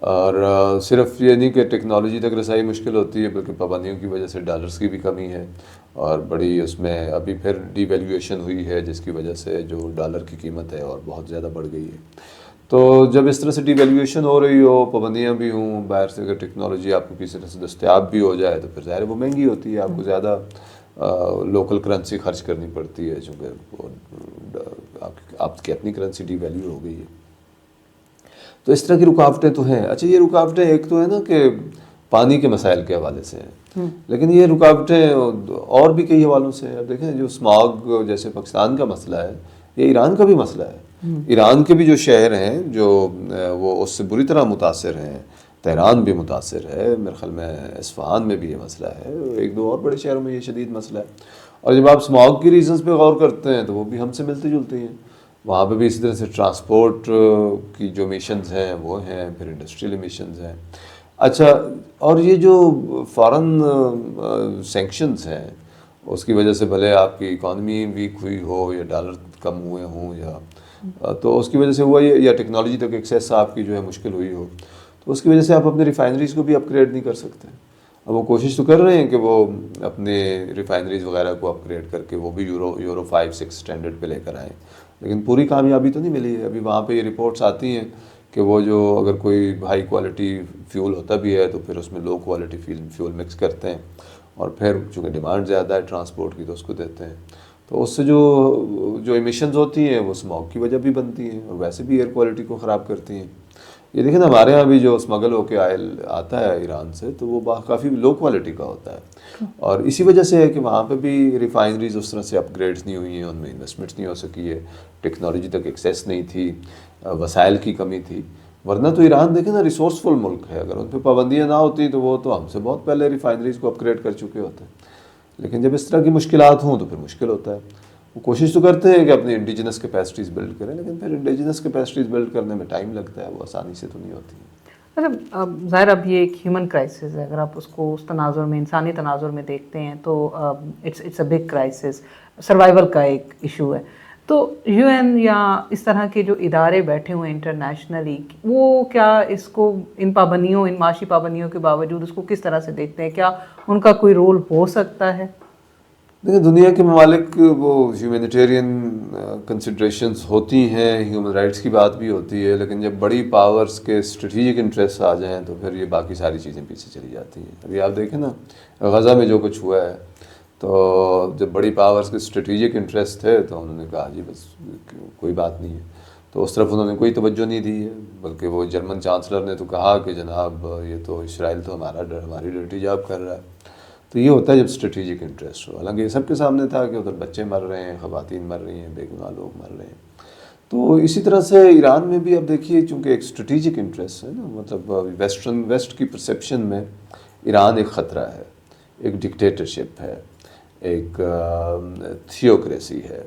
اور صرف یہ نہیں کہ ٹیکنالوجی تک رسائی مشکل ہوتی ہے، بلکہ پابندیوں کی وجہ سے ڈالرز کی بھی کمی ہے، اور بڑی اس میں ابھی پھر ڈی ویلیویشن ہوئی ہے جس کی وجہ سے جو ڈالر کی قیمت ہے اور بہت زیادہ بڑھ گئی ہے۔ تو جب اس طرح سے ڈی ویلیویشن ہو رہی ہو، پابندیاں بھی ہوں، باہر سے اگر ٹیکنالوجی آپ کو کسی طرح سے دستیاب بھی ہو جائے تو پھر ظاہر ہے وہ مہنگی ہوتی ہے، آپ کو زیادہ لوکل کرنسی خرچ کرنی پڑتی ہے، چونکہ آپ کی اپنی کرنسی ڈی ویلیو ہو گئی ہے۔ تو اس طرح کی رکاوٹیں تو ہیں۔ اچھا، یہ رکاوٹیں ایک تو ہے نا کہ پانی کے مسائل کے حوالے سے ہیں، لیکن یہ رکاوٹیں اور بھی کئی حوالوں سے ہیں۔ اب دیکھیں جو اسماگ جیسے پاکستان کا مسئلہ ہے، یہ ایران کا بھی مسئلہ ہے۔ ایران کے بھی جو شہر ہیں جو وہ اس سے بری طرح متاثر ہیں، تہران بھی متاثر ہے، میرے خیال میں اصفہان میں بھی یہ مسئلہ ہے، ایک دو اور بڑے شہروں میں یہ شدید مسئلہ ہے۔ اور جب آپ اسماگ کی ریزنز پہ غور کرتے ہیں تو وہ بھی ہم سے ملتی جلتی ہیں۔ وہاں پہ بھی اسی طرح سے ٹرانسپورٹ کی جو ایمیشنز ہیں وہ ہیں، پھر انڈسٹریل ایمیشنز ہیں۔ اچھا، اور یہ جو فارن سینکشنز ہیں اس کی وجہ سے بھلے آپ کی اکانومی ویک ہوئی ہو یا ڈالر کم ہوئے ہوں، یا تو اس کی وجہ سے ہوا یا ٹیکنالوجی تک ایکسیس آپ کی جو ہے مشکل ہوئی ہو، تو اس کی وجہ سے آپ اپنے ریفائنریز کو بھی اپ گریڈ نہیں کر سکتے۔ اب وہ کوشش تو کر رہے ہیں کہ وہ اپنے ریفائنریز وغیرہ کو اپ گریڈ کر کے وہ بھی یورو 5-6 اسٹینڈرڈ پہ لے کر آئیں، لیکن پوری کامیابی تو نہیں ملی ہے۔ ابھی وہاں پہ یہ رپورٹس آتی ہیں کہ وہ جو اگر کوئی ہائی کوالٹی فیول ہوتا بھی ہے تو پھر اس میں لو کوالٹی فیول مکس کرتے ہیں، اور پھر چونکہ ڈیمانڈ زیادہ ہے ٹرانسپورٹ کی تو اس کو دیتے ہیں، تو اس سے جو ایمیشنز ہوتی ہیں وہ اسموگ کی وجہ بھی بنتی ہیں، اور ویسے بھی ایئر کوالٹی کو خراب کرتی ہیں۔ یہ دیکھیں نا، ہمارے یہاں بھی جو اسمگل ہو کے آئل آتا ہے ایران سے تو وہ کافی لو کوالٹی کا ہوتا ہے، اور اسی وجہ سے ہے کہ وہاں پہ بھی ریفائنریز اس طرح سے اپ گریڈز نہیں ہوئی ہیں، ان میں انویسٹمنٹس نہیں ہو سکی ہے، ٹیکنالوجی تک ایکسیس نہیں تھی، وسائل کی کمی تھی۔ ورنہ تو ایران دیکھیں نا ریسورسفل ملک ہے، اگر ان پہ پابندیاں نہ ہوتی تو وہ تو ہم سے بہت پہلے ریفائنریز کو اپ گریڈ کر چکے ہوتے ہیں، لیکن جب اس طرح کی مشکلات ہوں تو پھر مشکل ہوتا ہے۔ وہ کوشش تو کرتے ہیں کہ اپنی انڈیجنس کیپیسٹیز بلڈ کریں، لیکن پھر انڈیجنس کیپیسٹیز بلڈ کرنے میں ٹائم لگتا ہے، وہ آسانی سے تو نہیں ہوتی۔ اچھا، ظاہر اب یہ ایک ہیومن کرائسس ہے، اگر آپ اس کو اس تناظر میں، انسانی تناظر میں دیکھتے ہیں تو it's a big crisis, survival کا ایک ایشو ہے۔ تو یو این یا اس طرح کے جو ادارے بیٹھے ہوئے ہیں انٹرنیشنلی، وہ کیا اس کو ان پابندیوں، ان معاشی پابندیوں کے باوجود اس کو کس طرح سے دیکھتے ہیں؟ کیا ان کا کوئی رول ہو سکتا ہے؟ دیکھیں، دنیا کے ممالک وہ ہیومینیٹیرین کنسیڈریشنز ہوتی ہیں، ہیومن رائٹس کی بات بھی ہوتی ہے، لیکن جب بڑی پاورز کے اسٹریٹجک انٹرسٹ آ جائیں تو پھر یہ باقی ساری چیزیں پیچھے چلی جاتی ہیں۔ ابھی آپ دیکھیں نا غزہ میں جو کچھ ہوا ہے، تو جب بڑی پاورز کے اسٹریٹجک انٹرسٹ تھے تو انہوں نے کہا جی بس کوئی بات نہیں ہے، تو اس طرف انہوں نے کوئی توجہ نہیں دی ہے، بلکہ وہ جرمن چانسلر نے تو کہا کہ جناب یہ تو اسرائیل تو ہماری ڈرٹی جاب کر رہا ہے۔ تو یہ ہوتا ہے جب اسٹریٹجک انٹرسٹ ہو، حالانکہ یہ سب کے سامنے تھا کہ ادھر بچے مر رہے ہیں، خواتین مر رہی ہیں، بے گناہ لوگ مر رہے ہیں۔ تو اسی طرح سے ایران میں بھی اب دیکھیے، چونکہ ایک اسٹریٹجک انٹرسٹ ہے نا، مطلب ویسٹ کی پرسیپشن میں ایران ایک خطرہ ہے، ایک ڈکٹیٹرشپ ہے، ایک تھیوکریسی ہے۔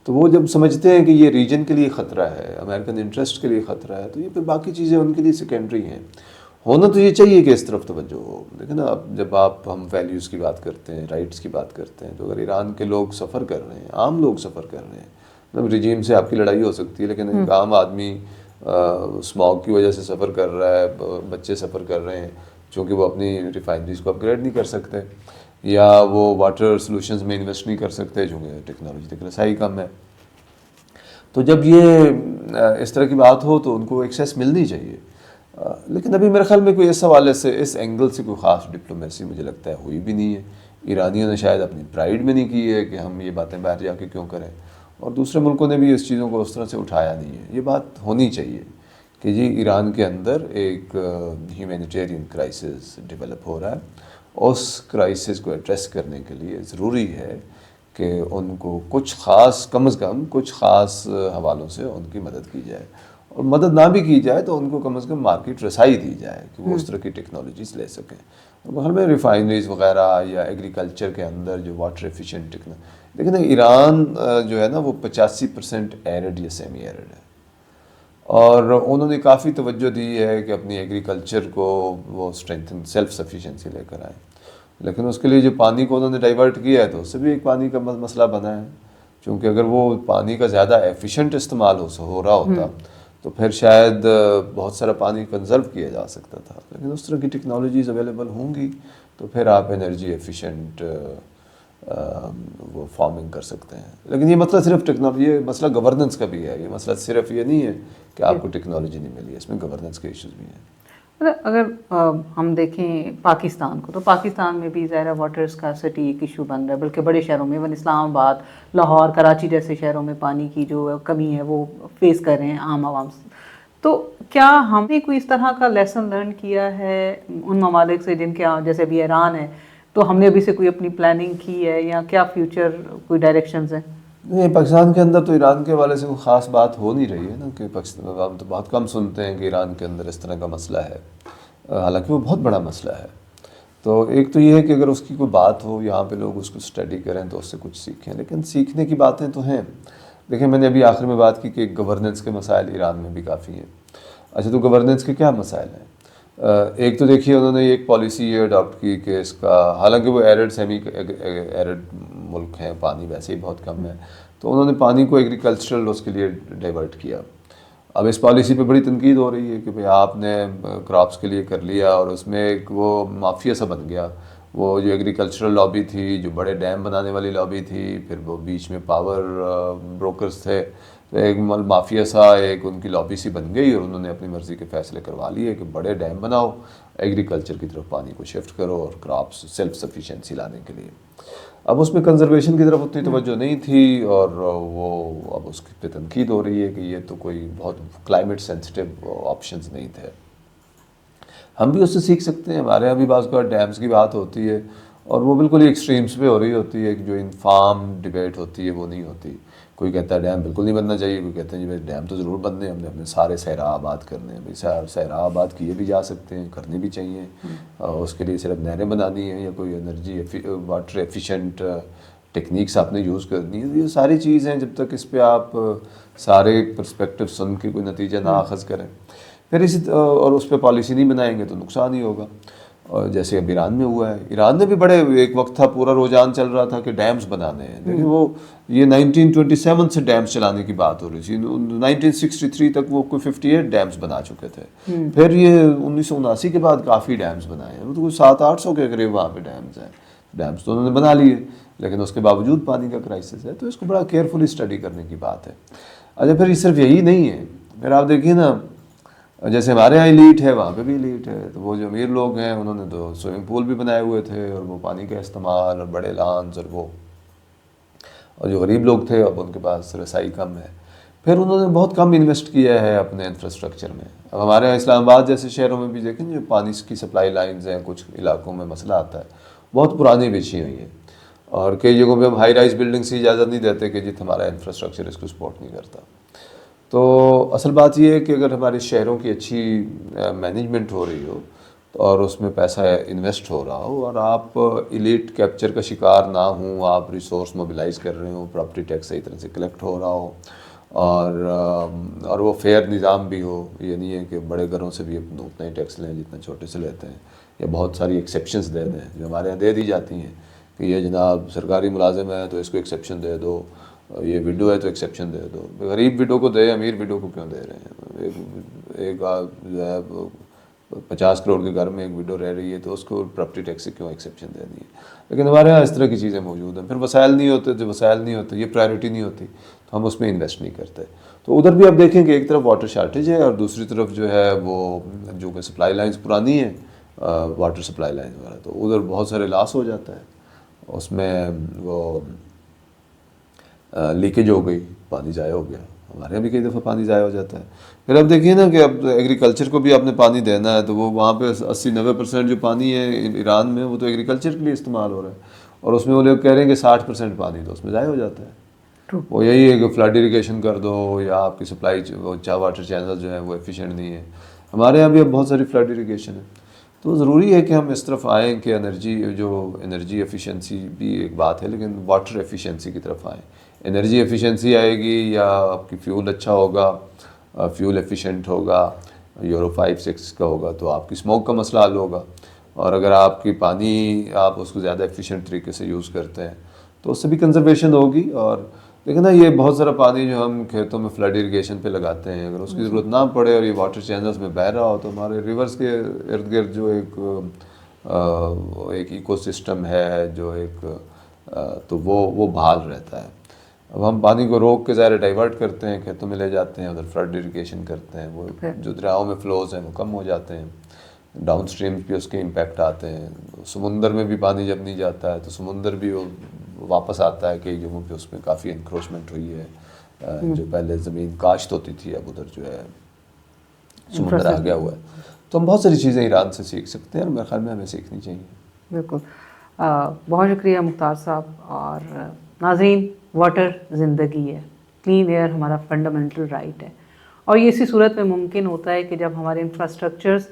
تو وہ جب سمجھتے ہیں کہ یہ ریجن کے لیے خطرہ ہے، امریکن انٹرسٹ کے لیے خطرہ ہے، تو یہ پھر باقی چیزیں ان کے لیے سیکنڈری ہیں۔ ہونا تو یہ چاہیے کہ اس طرف توجہ ہو، لیکن اب جب ہم ویلیوز کی بات کرتے ہیں، رائٹس کی بات کرتے ہیں، تو اگر ایران کے لوگ سفر کر رہے ہیں، عام لوگ سفر کر رہے ہیں، مطلب رجیم سے آپ کی لڑائی ہو سکتی ہے، لیکن ایک عام آدمی اسموگ کی وجہ سے سفر کر رہا ہے، بچے سفر کر رہے ہیں چونکہ وہ اپنی ریفائنریز کو اپ گریڈ نہیں کر سکتے، یا وہ واٹر سلوشنز میں انویسٹ نہیں کر سکتے چونکہ ٹیکنالوجی تک رسائی کم ہے۔ تو جب یہ اس طرح کی بات ہو تو ان کو ایکسیس ملنی چاہیے، لیکن ابھی میرے خیال میں کوئی اس حوالے سے، اس اینگل سے کوئی خاص ڈپلومیسی مجھے لگتا ہے ہوئی بھی نہیں ہے۔ ایرانیوں نے شاید اپنی پرائیڈ میں نہیں کی ہے کہ ہم یہ باتیں باہر جا کے کیوں کریں، اور دوسرے ملکوں نے بھی اس چیزوں کو اس طرح سے اٹھایا نہیں ہے۔ یہ بات ہونی چاہیے کہ جی ایران کے اندر ایک ہیومینیٹیرین کرائسس ڈیولپ ہو رہا ہے، اس کرائسس کو ایڈریس کرنے کے لیے ضروری ہے کہ ان کو کچھ خاص، کم از کم کچھ خاص حوالوں سے ان کی مدد کی جائے، اور مدد نہ بھی کی جائے تو ان کو کم از کم مارکیٹ رسائی دی جائے کہ وہ اس طرح کی ٹیکنالوجیز لے سکیں۔ بہر میں ریفائنریز وغیرہ یا ایگریکلچر کے اندر جو واٹر ایفیشینٹ ٹیکنالوجی، لیکن ایران جو ہے نا وہ 85% ایرڈ یا سیمی ایرڈ ہے، اور انہوں نے کافی توجہ دی ہے کہ اپنی ایگریکلچر کو وہ اسٹرینتھن، سیلف سفیشینسی لے کر آئیں، لیکن اس کے لیے جو پانی کو انہوں نے ڈائیورٹ کیا ہے تو اس سے بھی ایک پانی کا مسئلہ بنا ہے، چونکہ اگر وہ پانی کا زیادہ ایفیشینٹ استعمال ہو رہا ہوتا تو پھر شاید بہت سارا پانی کنزرو کیا جا سکتا تھا. لیکن اس طرح کی ٹیکنالوجیز اویلیبل ہوں گی تو پھر آپ انرجی ایفیشینٹ وہ فارمنگ کر سکتے ہیں. لیکن یہ مسئلہ صرف ٹیکنالوجی، یہ مسئلہ گورننس کا بھی ہے. یہ مسئلہ صرف یہ نہیں ہے کہ آپ کو ٹیکنالوجی نہیں ملی ہے، اس میں گورننس کے ایشوز بھی ہیں. اگر ہم دیکھیں پاکستان کو، تو پاکستان میں بھی ظاہر واٹر اسکارسٹی ایک ایشو بن رہا ہے، بلکہ بڑے شہروں میں، اسلام آباد، لاہور، کراچی جیسے شہروں میں پانی کی جو کمی ہے وہ فیس کر رہے ہیں عام عوام. تو کیا ہم نے کوئی اس طرح کا لیسن لرن کیا ہے ان ممالک سے جن کے جیسے ابھی ایران ہے، تو ہم نے ابھی سے کوئی اپنی پلاننگ کی ہے یا کیا فیوچر کوئی ڈائریکشنز ہیں؟ نہیں، پاکستان کے اندر تو ایران کے حوالے سے کوئی خاص بات ہو نہیں رہی ہے نا، کہ پاکستان ہم تو بہت کم سنتے ہیں کہ ایران کے اندر اس طرح کا مسئلہ ہے، حالانکہ وہ بہت بڑا مسئلہ ہے. تو ایک تو یہ ہے کہ اگر اس کی کوئی بات ہو، یہاں پہ لوگ اس کو اسٹڈی کریں تو اس سے کچھ سیکھیں. لیکن سیکھنے کی باتیں تو ہیں. دیکھیں، میں نے ابھی آخر میں بات کی کہ گورننس کے مسائل ایران میں بھی کافی ہیں. اچھا، تو گورننس کے کیا مسائل ہیں؟ ایک تو دیکھیے انہوں نے ایک پالیسی یہ اڈاپٹ کی کہ اس کا، حالانکہ وہ ایرڈ سیمی ایرڈ ملک ہیں، پانی ویسے ہی بہت کم ہے، تو انہوں نے پانی کو ایگریکلچرل اس کے لیے ڈائیورٹ کیا. اب اس پالیسی پہ بڑی تنقید ہو رہی ہے کہ بھئی آپ نے کراپس کے لیے کر لیا، اور اس میں ایک وہ مافیا سا بن گیا. وہ جو ایگریکلچرل لابی تھی، جو بڑے ڈیم بنانے والی لابی تھی، پھر وہ بیچ میں پاور بروکرز تھے، تو ایک مافیا سا ایک ان کی لابی سی بن گئی، اور انہوں نے اپنی مرضی کے فیصلے کروا لیے کہ بڑے ڈیم بناؤ، ایگریکلچر کی طرف پانی کو شفٹ کرو اور کراپس سیلف سفیشینسی لانے کے لیے. اب اس میں کنزرویشن کی طرف اتنی توجہ نہیں تھی، اور وہ اب اس پہ تنقید ہو رہی ہے کہ یہ تو کوئی بہت کلائمیٹ سینسٹیو آپشنز نہیں تھے. ہم بھی اس سے سیکھ سکتے ہیں. ہمارے یہاں بھی بعض اوقات ڈیمز کی بات ہوتی ہے، اور وہ بالکل ہی ایکسٹریمز پہ ہو رہی ہوتی ہے، جو انفارم ڈیبیٹ ہوتی ہے وہ نہیں ہوتی. کوئی کہتا ہے ڈیم بالکل نہیں بننا چاہیے، کوئی کہتے ہیں جی بھائی ڈیم تو ضرور بننے ہیں، ہم نے اپنے سارے صحرا آباد کرنے ہیں. بھائی صحرا آباد کیے بھی جا سکتے ہیں، کرنے بھی چاہیے. اس کے لیے صرف نہریں بنانی ہیں یا کوئی انرجی واٹر ایفیشینٹ ٹیکنیکس آپ نے یوز کرنی ہے. یہ ساری چیز ہیں، جب تک اس پہ آپ سارے پرسپیکٹیو سن کے کوئی نتیجہ نہ اخذ کریں، پھر اور اس پہ پالیسی نہیں بنائیں گے تو نقصان ہی ہوگا. اور جیسے اب ایران میں ہوا ہے، ایران میں بھی بڑے ایک وقت تھا، پورا رجحان چل رہا تھا کہ ڈیمز بنانے ہیں. لیکن وہ یہ 1927 سے ڈیمز چلانے کی بات ہو رہی تھی. 1963 تک وہ کوئی 58 ڈیمز بنا چکے تھے. پھر یہ 1979 کے بعد کافی ڈیمز بنائے ہیں. وہ تو کوئی 700-800 کے قریب وہاں پہ ڈیمز ہیں. ڈیمز تو انہوں نے بنا لیے، لیکن اس کے باوجود پانی کا کرائسس ہے. تو اس کو بڑا کیئرفلی اسٹڈی کرنے کی بات ہے. اچھا، پھر یہ صرف یہی نہیں ہے. پھر آپ دیکھیے نا، جیسے ہمارے یہاں ایلیٹ ہے، وہاں پہ بھی ایلیٹ ہے. تو وہ جو امیر لوگ ہیں انہوں نے تو سوئمنگ پول بھی بنائے ہوئے تھے، اور وہ پانی کا استعمال اور بڑے لانز اور جو غریب لوگ تھے اب ان کے پاس رسائی کم ہے. پھر انہوں نے بہت کم انویسٹ کیا ہے اپنے انفراسٹرکچر میں. اب ہمارے یہاں اسلام آباد جیسے شہروں میں بھی دیکھیں، جو پانی کی سپلائی لائنز ہیں، کچھ علاقوں میں مسئلہ آتا ہے، بہت پرانی بچھی ہوئی ہیں. اور کئی جگہوں پہ ہم ہائی رائز بلڈنگس کی اجازت نہیں دیتے کہ جت ہمارا انفراسٹرکچر اس کو سپورٹ نہیں کرتا. تو اصل بات یہ ہے کہ اگر ہمارے شہروں کی اچھی مینجمنٹ ہو رہی ہو اور اس میں پیسہ انویسٹ ہو رہا ہو، اور آپ ایلیٹ کیپچر کا شکار نہ ہوں، آپ ریسورس موبیلائز کر رہے ہوں، پراپرٹی ٹیکس صحیح طرح سے کلیکٹ ہو رہا ہو، اور وہ فیئر نظام بھی ہو. یہ نہیں ہے کہ بڑے گھروں سے بھی اتنا ہی ٹیکس لیں جتنا چھوٹے سے لیتے ہیں، یا بہت ساری ایکسیپشنز دے دیں جو ہمارے یہاں دے دی جاتی ہیں کہ یہ جناب سرکاری ملازم ہے تو اس کو ایکسیپشن دے دو، یہ وڈو ہے تو ایکسیپشن دے دو. غریب وڈو کو دے، امیر وڈو کو کیوں دے رہے ہیں؟ ایک جو ہے 50 کروڑ کے گھر میں ایک وڈو رہ رہی ہے تو اس کو پراپرٹی ٹیکس سے کیوں ایکسیپشن دے دی ہے؟ لیکن ہمارے یہاں اس طرح کی چیزیں موجود ہیں. پھر وسائل نہیں ہوتے، جو وسائل نہیں ہوتے، یہ پرائیورٹی نہیں ہوتی، تو ہم اس میں انویسٹ نہیں کرتے. تو ادھر بھی آپ دیکھیں کہ ایک طرف واٹر شارٹیج ہے، اور دوسری طرف جو ہے وہ جو کہ سپلائی لائنز پرانی ہیں، واٹر سپلائی لائن وغیرہ، تو ادھر بہت سارے لاس ہو جاتا ہے. اس میں وہ لیکیج ہو گئی، پانی ضائع ہو گیا. ہمارے یہاں بھی کئی دفعہ پانی ضائع ہو جاتا ہے. پھر اب دیکھیے نا کہ اب ایگریکلچر کو بھی آپ نے پانی دینا ہے، تو وہ وہاں پہ 80-90% جو پانی ہے ایران میں، وہ تو ایگریکلچر کے لیے استعمال ہو رہا ہے، اور اس میں وہ لوگ کہہ رہے ہیں کہ 60% پانی تو اس میں ضائع ہو جاتا ہے. وہ یہی ہے کہ فلڈ اریگیشن کر دو، یا آپ کی سپلائی واٹر چینل جو ہیں وہ ایفیشینٹ نہیں ہے. ہمارے یہاں بھی اب بہت ساری فلڈ اریگیشن ہے. تو ضروری ہے کہ ہم اس طرف آئیں کہ انرجی ایفیشنسی بھی ایک بات ہے، لیکن واٹر ایفیشنسی کی طرف آئیں. انرجی ایفیشنسی آئے گی یا آپ کی فیول اچھا ہوگا، فیول ایفیشینٹ ہوگا، یورو 5-6 کا ہوگا، تو آپ کی اسموک کا مسئلہ حل ہوگا. اور اگر آپ کی پانی آپ اس کو زیادہ ایفیشینٹ طریقے سے یوز کرتے ہیں تو اس سے بھی کنزرویشن ہوگی. اور لیکن نا یہ بہت سارا پانی جو ہم کھیتوں میں فلڈ اریگیشن پہ لگاتے ہیں، اگر اس کی ضرورت نہ پڑے اور یہ واٹر چینلز میں بہہ رہا ہو تو ہمارے ریورس کے ارد گرد جو ایک ایکو سسٹم ہے، جو ایک تو وہ بحال رہتا ہے. اب ہم پانی کو روک کے ظاہر ڈائیورٹ کرتے ہیں، کھیتوں میں لے جاتے ہیں، ادھر فلڈ اریگیشن کرتے ہیں، وہ جو دریاؤں میں فلوز ہیں وہ کم ہو جاتے ہیں، ڈاؤن اسٹریم پہ اس کے امپیکٹ آتے ہیں. سمندر میں بھی پانی جب نہیں جاتا ہے تو سمندر بھی وہ واپس آتا ہے کئی جگہوں پہ اس میں کافی انکروچمنٹ ہوئی ہے. جو پہلے زمین کاشت ہوتی تھی اب ادھر جو ہے سمندر آ گیا ہوا ہے. تو ہم بہت ساری چیزیں ایران سے سیکھ سکتے ہیں اور میرے خیال میں ہمیں سیکھنی چاہیے. بالکل. بہت شکریہ مختار صاحب. اور ناظرین، واٹر زندگی ہے، کلین ایئر ہمارا فنڈامنٹل رائٹ ہے، اور یہ اسی صورت میں ممکن ہوتا ہے کہ جب ہمارے انفراسٹرکچرز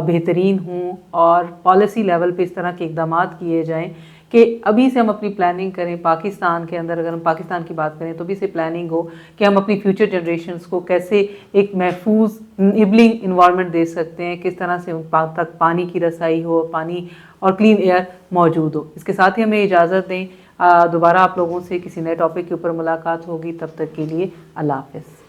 بہترین ہوں اور پالیسی لیول پہ اس طرح کے اقدامات کیے جائیں کہ ابھی سے ہم اپنی پلاننگ کریں. پاکستان کے اندر اگر ہم پاکستان کی بات کریں تو ابھی سے پلاننگ ہو کہ ہم اپنی فیوچر جنریشنز کو کیسے ایک محفوظ انیبلنگ انوائرمنٹ دے سکتے ہیں، کس طرح سے ان تک پانی کی رسائی ہو، پانی اور کلین ایئر موجود ہو. اس کے ساتھ ہی ہمیں اجازت دیں. دوبارہ آپ لوگوں سے کسی نئے ٹاپک کے اوپر ملاقات ہوگی. تب تک کے لیے اللہ حافظ.